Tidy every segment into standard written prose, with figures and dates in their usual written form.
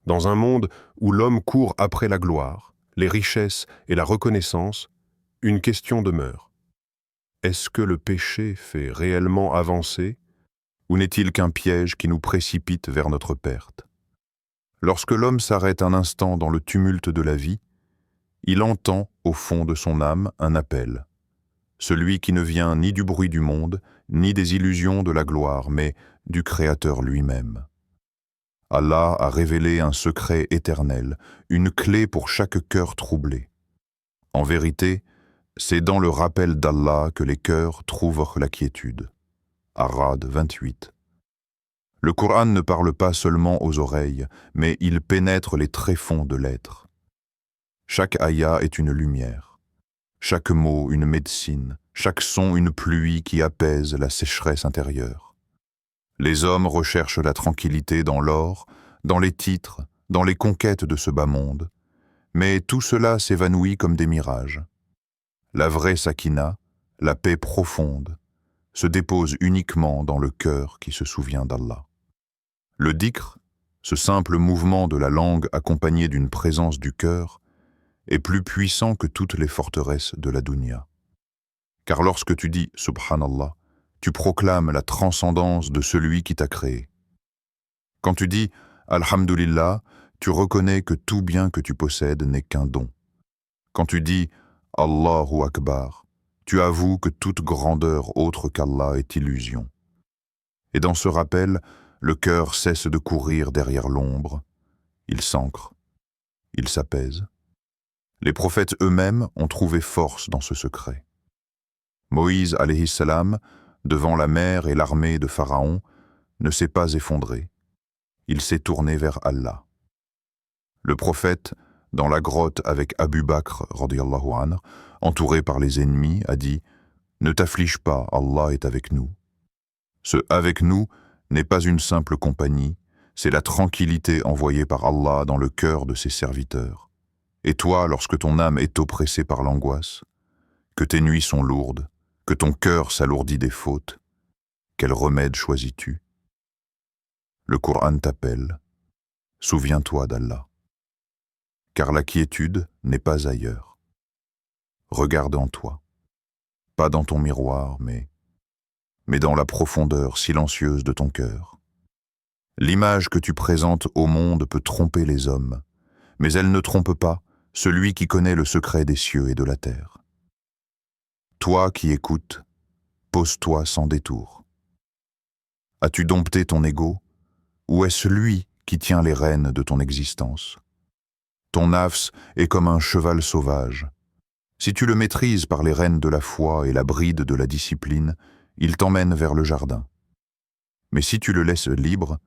Dans un monde où l'homme court après la gloire, les richesses et la reconnaissance, une question demeure. Est-ce que le péché fait réellement avancer, ou n'est-il qu'un piège qui nous précipite vers notre perte? Lorsque l'homme s'arrête un instant dans le tumulte de la vie, il entend, au fond de son âme, un appel. Celui qui ne vient ni du bruit du monde, ni des illusions de la gloire, mais du Créateur lui-même. Allah a révélé un secret éternel, une clé pour chaque cœur troublé. En vérité, c'est dans le rappel d'Allah que les cœurs trouvent la quiétude. Ar-Ra'd 28. Le Coran ne parle pas seulement aux oreilles, mais il pénètre les tréfonds de l'être. Chaque ayah est une lumière, chaque mot une médecine, chaque son une pluie qui apaise la sécheresse intérieure. Les hommes recherchent la tranquillité dans l'or, dans les titres, dans les conquêtes de ce bas monde, mais tout cela s'évanouit comme des mirages. La vraie sakina, la paix profonde, se dépose uniquement dans le cœur qui se souvient d'Allah. Le dhikr, ce simple mouvement de la langue accompagné d'une présence du cœur, est plus puissant que toutes les forteresses de la dunya. Car lorsque tu dis « Subhanallah », tu proclames la transcendance de celui qui t'a créé. Quand tu dis « Alhamdulillah », tu reconnais que tout bien que tu possèdes n'est qu'un don. Quand tu dis « Allahu Akbar », tu avoues que toute grandeur autre qu'Allah est illusion. Et dans ce rappel, le cœur cesse de courir derrière l'ombre, il s'ancre, il s'apaise. Les prophètes eux-mêmes ont trouvé force dans ce secret. Moïse alayhi salam, devant la mer et l'armée de Pharaon, ne s'est pas effondré. Il s'est tourné vers Allah. Le prophète, dans la grotte avec Abu Bakr, radiyallahu anhu, entouré par les ennemis, a dit « Ne t'afflige pas, Allah est avec nous ». Ce « avec nous » n'est pas une simple compagnie, c'est la tranquillité envoyée par Allah dans le cœur de ses serviteurs. Et toi, lorsque ton âme est oppressée par l'angoisse, que tes nuits sont lourdes, que ton cœur s'alourdit des fautes, quel remède choisis-tu? Le Coran t'appelle, souviens-toi d'Allah. Car la quiétude n'est pas ailleurs. Regarde en toi, pas dans ton miroir, mais dans la profondeur silencieuse de ton cœur. L'image que tu présentes au monde peut tromper les hommes, mais elle ne trompe pas celui qui connaît le secret des cieux et de la terre. Toi qui écoutes, pose-toi sans détour. As-tu dompté ton ego, ou est-ce lui qui tient les rênes de ton existence? Ton nafs est comme un cheval sauvage. Si tu le maîtrises par les rênes de la foi et la bride de la discipline, il t'emmène vers le jardin. Mais si tu le laisses libre,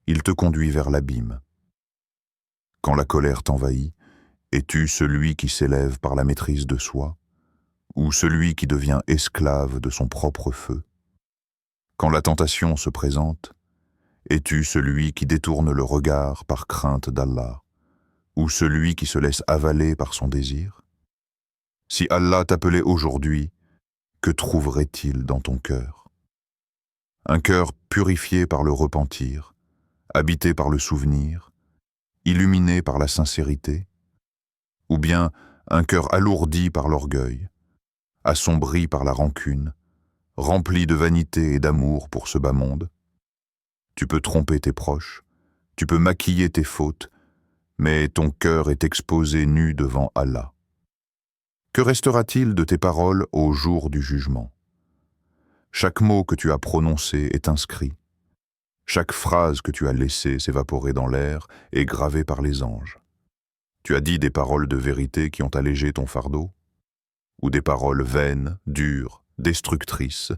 il te conduit vers l'abîme. Quand la colère t'envahit, es-tu celui qui s'élève par la maîtrise de soi, ou celui qui devient esclave de son propre feu? Quand la tentation se présente, es-tu celui qui détourne le regard par crainte d'Allah, ou celui qui se laisse avaler par son désir? Si Allah t'appelait aujourd'hui, que trouverait-il dans ton cœur? Un cœur purifié par le repentir, habité par le souvenir, illuminé par la sincérité, ou bien un cœur alourdi par l'orgueil, assombri par la rancune, rempli de vanité et d'amour pour ce bas monde? Tu peux tromper tes proches, tu peux maquiller tes fautes, mais ton cœur est exposé nu devant Allah. Que restera-t-il de tes paroles au jour du jugement? Chaque mot que tu as prononcé est inscrit. Chaque phrase que tu as laissée s'évaporer dans l'air est gravée par les anges. Tu as dit des paroles de vérité qui ont allégé ton fardeau, ou des paroles vaines, dures, destructrices,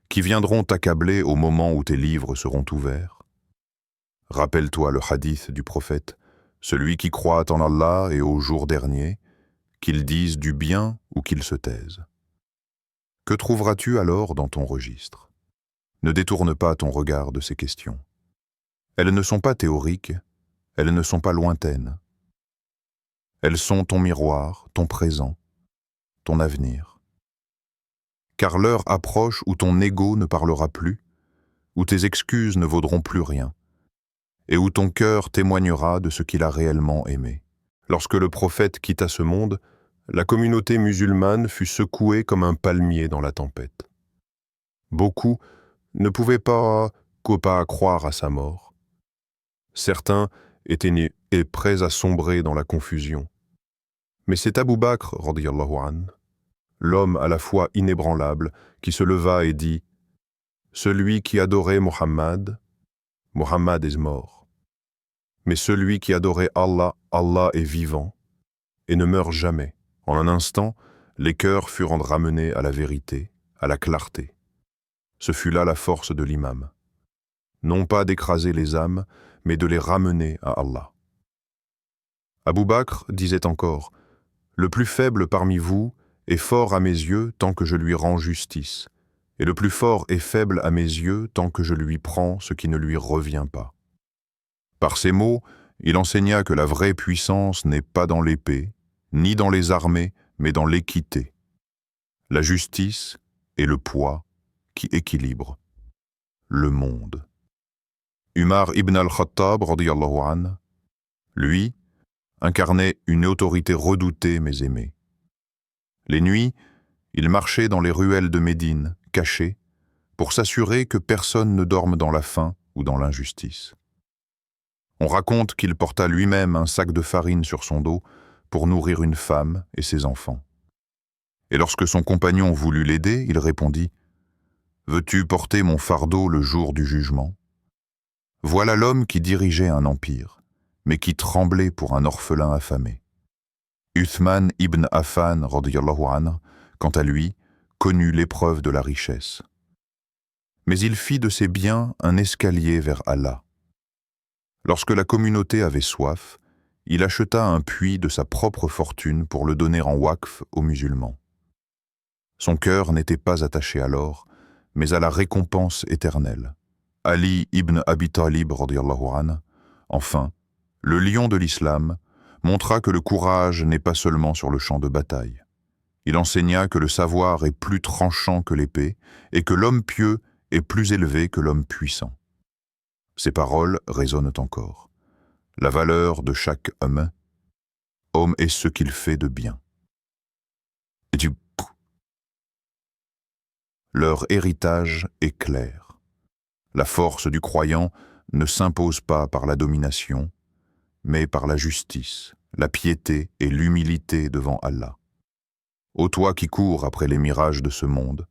qui viendront t'accabler au moment où tes livres seront ouverts? Rappelle-toi le hadith du prophète, celui qui croit en Allah et au jour dernier, qu'il dise du bien ou qu'il se taise. Que trouveras-tu alors dans ton registre? Ne détourne pas ton regard de ces questions. Elles ne sont pas théoriques, elles ne sont pas lointaines. Elles sont ton miroir, ton présent, ton avenir. Car l'heure approche où ton ego ne parlera plus, où tes excuses ne vaudront plus rien, et où ton cœur témoignera de ce qu'il a réellement aimé. Lorsque le prophète quitta ce monde, la communauté musulmane fut secouée comme un palmier dans la tempête. Beaucoup ne pouvaient pas croire à sa mort. Certains étaient nés et prêts à sombrer dans la confusion. Mais c'est Abu Bakr, radiyallahu anhu, l'homme à la foi inébranlable, qui se leva et dit « Celui qui adorait Mohammed, Mohammed est mort. Mais celui qui adorait Allah, Allah est vivant et ne meurt jamais. » En un instant, les cœurs furent ramenés à la vérité, à la clarté. Ce fut là la force de l'imam. Non pas d'écraser les âmes, mais de les ramener à Allah. Abu Bakr disait encore « Le plus faible parmi vous est fort à mes yeux tant que je lui rends justice, et le plus fort est faible à mes yeux tant que je lui prends ce qui ne lui revient pas. » Par ces mots, il enseigna que la vraie puissance n'est pas dans l'épée, ni dans les armées, mais dans l'équité, la justice et le poids qui équilibrent le monde. Umar ibn al-Khattab, radiyallahu anhu, lui, incarnait une autorité redoutée mais aimée. Les nuits, il marchait dans les ruelles de Médine, caché, pour s'assurer que personne ne dorme dans la faim ou dans l'injustice. On raconte qu'il porta lui-même un sac de farine sur son dos pour nourrir une femme et ses enfants. Et lorsque son compagnon voulut l'aider, il répondit « Veux-tu porter mon fardeau le jour du jugement ?» Voilà l'homme qui dirigeait un empire, mais qui tremblait pour un orphelin affamé. Uthman ibn Affan, radiyallahu anhu, quant à lui, connut l'épreuve de la richesse. Mais il fit de ses biens un escalier vers Allah. Lorsque la communauté avait soif, il acheta un puits de sa propre fortune pour le donner en waqf aux musulmans. Son cœur n'était pas attaché à l'or, mais à la récompense éternelle. Ali ibn Abi Talib, radiyallahu anhu, enfin, le lion de l'islam, montra que le courage n'est pas seulement sur le champ de bataille. Il enseigna que le savoir est plus tranchant que l'épée et que l'homme pieux est plus élevé que l'homme puissant. Ces paroles résonnent encore. La valeur de chaque homme est ce qu'il fait de bien. Leur héritage est clair. La force du croyant ne s'impose pas par la domination, mais par la justice, la piété et l'humilité devant Allah. Ô toi qui cours après les mirages de ce monde,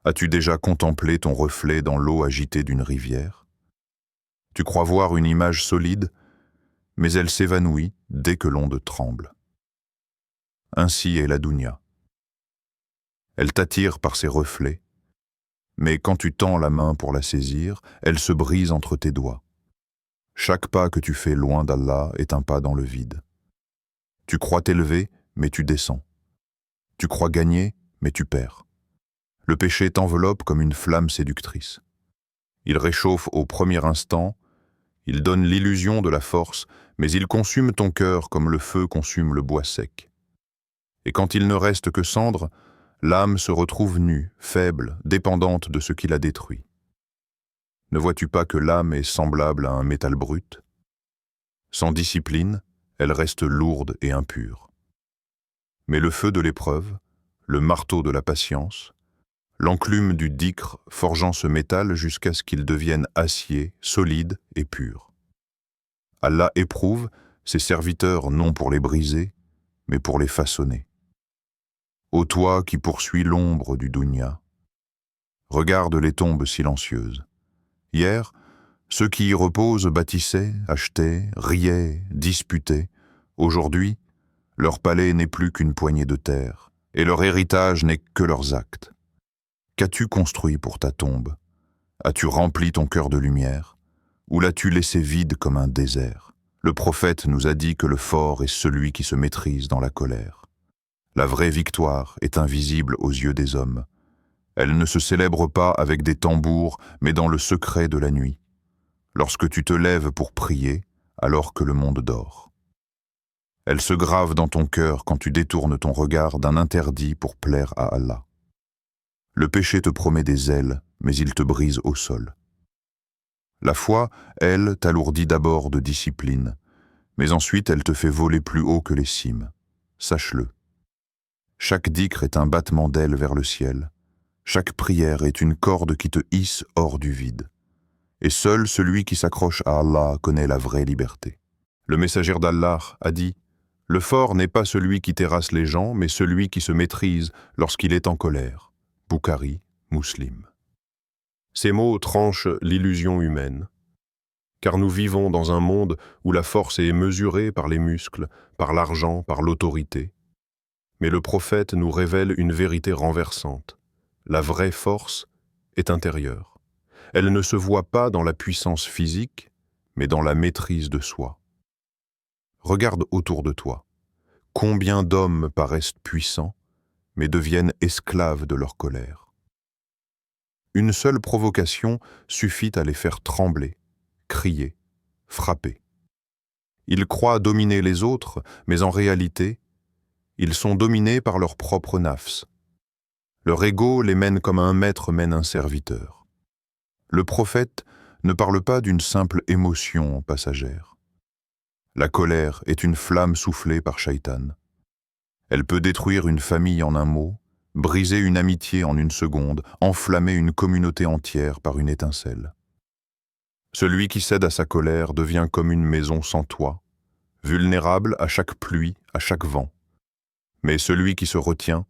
as-tu déjà contemplé ton reflet dans l'eau agitée d'une rivière? Tu crois voir une image solide, mais elle s'évanouit dès que l'onde tremble. Ainsi est la dunya. Elle t'attire par ses reflets, mais quand tu tends la main pour la saisir, elle se brise entre tes doigts. Chaque pas que tu fais loin d'Allah est un pas dans le vide. Tu crois t'élever, mais tu descends. Tu crois gagner, mais tu perds. Le péché t'enveloppe comme une flamme séductrice. Il réchauffe au premier instant, il donne l'illusion de la force, mais il consume ton cœur comme le feu consume le bois sec. Et quand il ne reste que cendre, l'âme se retrouve nue, faible, dépendante de ce qui la détruit. Ne vois-tu pas que l'âme est semblable à un métal brut? Sans discipline, elle reste lourde et impure. Mais le feu de l'épreuve, le marteau de la patience, l'enclume du dikr forgeant ce métal jusqu'à ce qu'il devienne acier, solide et pur. Allah éprouve ses serviteurs non pour les briser, mais pour les façonner. Ô toi qui poursuis l'ombre du dunya, regarde les tombes silencieuses. Hier, ceux qui y reposent bâtissaient, achetaient, riaient, disputaient. Aujourd'hui, leur palais n'est plus qu'une poignée de terre, et leur héritage n'est que leurs actes. Qu'as-tu construit pour ta tombe? As-tu rempli ton cœur de lumière? Ou l'as-tu laissé vide comme un désert? Le prophète nous a dit que le fort est celui qui se maîtrise dans la colère. La vraie victoire est invisible aux yeux des hommes. Elle ne se célèbre pas avec des tambours, mais dans le secret de la nuit, lorsque tu te lèves pour prier, alors que le monde dort. Elle se grave dans ton cœur quand tu détournes ton regard d'un interdit pour plaire à Allah. Le péché te promet des ailes, mais il te brise au sol. La foi, elle, t'alourdit d'abord de discipline, mais ensuite elle te fait voler plus haut que les cimes. Sache-le. Chaque dhikr est un battement d'ailes vers le ciel. Chaque prière est une corde qui te hisse hors du vide. Et seul celui qui s'accroche à Allah connaît la vraie liberté. Le messager d'Allah a dit « Le fort n'est pas celui qui terrasse les gens, mais celui qui se maîtrise lorsqu'il est en colère. » Bukhari, Muslim. Ces mots tranchent l'illusion humaine, car nous vivons dans un monde où la force est mesurée par les muscles, par l'argent, par l'autorité. Mais le prophète nous révèle une vérité renversante. La vraie force est intérieure. Elle ne se voit pas dans la puissance physique, mais dans la maîtrise de soi. Regarde autour de toi. Combien d'hommes paraissent puissants, mais deviennent esclaves de leur colère. Une seule provocation suffit à les faire trembler, crier, frapper. Ils croient dominer les autres, mais en réalité, ils sont dominés par leur propre nafs. Leur ego les mène comme un maître mène un serviteur. Le prophète ne parle pas d'une simple émotion passagère. La colère est une flamme soufflée par Shaitan. Elle peut détruire une famille en un mot, briser une amitié en une seconde, enflammer une communauté entière par une étincelle. Celui qui cède à sa colère devient comme une maison sans toit, vulnérable à chaque pluie, à chaque vent. Mais celui qui se retient,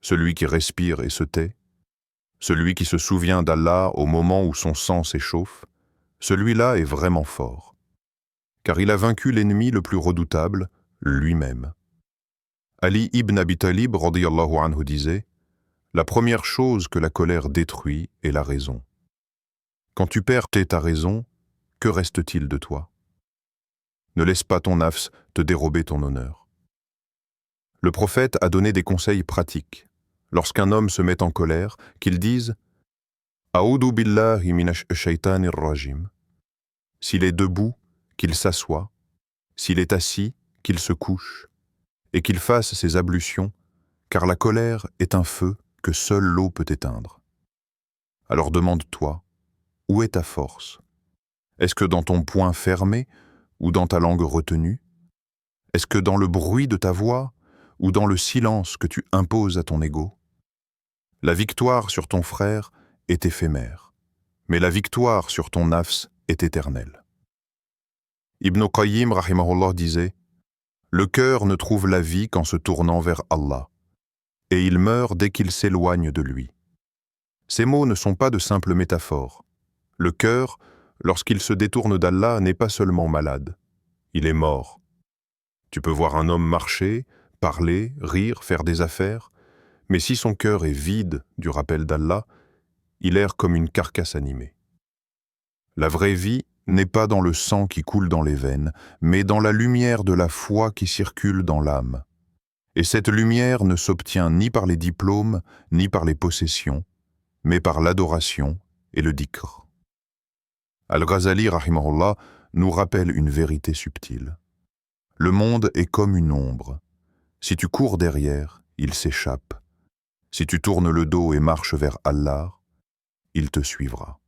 celui qui respire et se tait, celui qui se souvient d'Allah au moment où son sang s'échauffe, celui-là est vraiment fort, car il a vaincu l'ennemi le plus redoutable, lui-même. Ali ibn Abi Talib radiyallahu anhu disait « La première chose que la colère détruit est la raison. Quand tu perds ta raison, que reste-t-il de toi? Ne laisse pas ton nafs te dérober ton honneur. » Le prophète a donné des conseils pratiques. Lorsqu'un homme se met en colère, qu'il dise « A'udhu billahi minash shaytanir rajim » S'il est debout, qu'il s'assoie. S'il est assis, qu'il se couche. Et qu'il fasse ses ablutions, car la colère est un feu que seule l'eau peut éteindre. Alors demande-toi, où est ta force? Est-ce que dans ton poing fermé ou dans ta langue retenue? Est-ce que dans le bruit de ta voix ou dans le silence que tu imposes à ton ego? La victoire sur ton frère est éphémère, mais la victoire sur ton nafs est éternelle. Ibn Qayyim rahimahullah disait « Le cœur ne trouve la vie qu'en se tournant vers Allah, et il meurt dès qu'il s'éloigne de lui. » Ces mots ne sont pas de simples métaphores. Le cœur, lorsqu'il se détourne d'Allah, n'est pas seulement malade, il est mort. Tu peux voir un homme marcher, parler, rire, faire des affaires, mais si son cœur est vide du rappel d'Allah, il erre comme une carcasse animée. La vraie vie n'est pas dans le sang qui coule dans les veines, mais dans la lumière de la foi qui circule dans l'âme. Et cette lumière ne s'obtient ni par les diplômes, ni par les possessions, mais par l'adoration et le dhikr. Al-Ghazali, rahimahullah, nous rappelle une vérité subtile. Le monde est comme une ombre. Si tu cours derrière, il s'échappe. Si tu tournes le dos et marches vers Allah, il te suivra.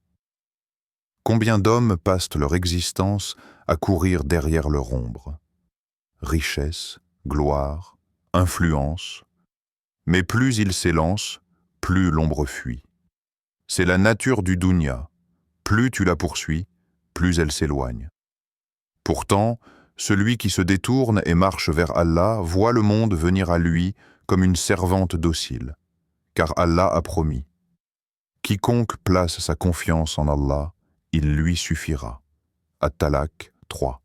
Combien d'hommes passent leur existence à courir derrière leur ombre? Richesse, gloire, influence. Mais plus ils s'élancent, plus l'ombre fuit. C'est la nature du dunya. Plus tu la poursuis, plus elle s'éloigne. Pourtant, celui qui se détourne et marche vers Allah voit le monde venir à lui comme une servante docile, car Allah a promis. Quiconque place sa confiance en Allah, il lui suffira. At-Talaq 3.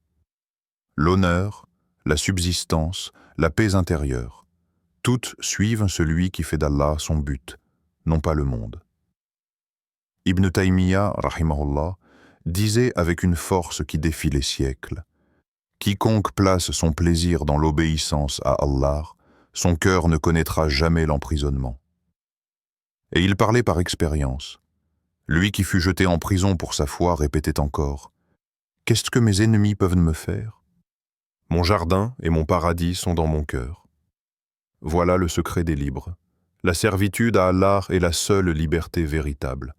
L'honneur, la subsistance, la paix intérieure, toutes suivent celui qui fait d'Allah son but, non pas le monde. Ibn Taymiyyah, rahimahullah, disait avec une force qui défie les siècles, « Quiconque place son plaisir dans l'obéissance à Allah, son cœur ne connaîtra jamais l'emprisonnement. » Et il parlait par expérience. Lui qui fut jeté en prison pour sa foi répétait encore « Qu'est-ce que mes ennemis peuvent me faire? Mon jardin et mon paradis sont dans mon cœur. » Voilà le secret des libres. La servitude à Allah est la seule liberté véritable.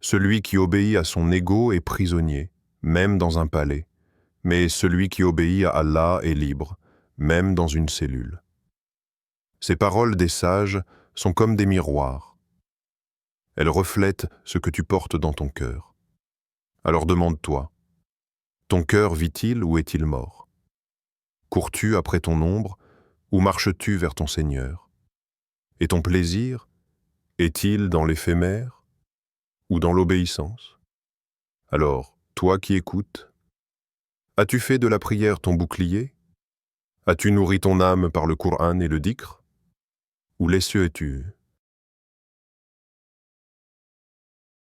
Celui qui obéit à son ego est prisonnier, même dans un palais, mais celui qui obéit à Allah est libre, même dans une cellule. Ces paroles des sages sont comme des miroirs. Elles reflètent ce que tu portes dans ton cœur. Alors demande-toi, ton cœur vit-il ou est-il mort? Cours-tu après ton ombre ou marches-tu vers ton Seigneur? Et ton plaisir, est-il dans l'éphémère ou dans l'obéissance? Alors, toi qui écoutes, as-tu fait de la prière ton bouclier? As-tu nourri ton âme par le Coran et le dhikr? Ou les cieux es-tu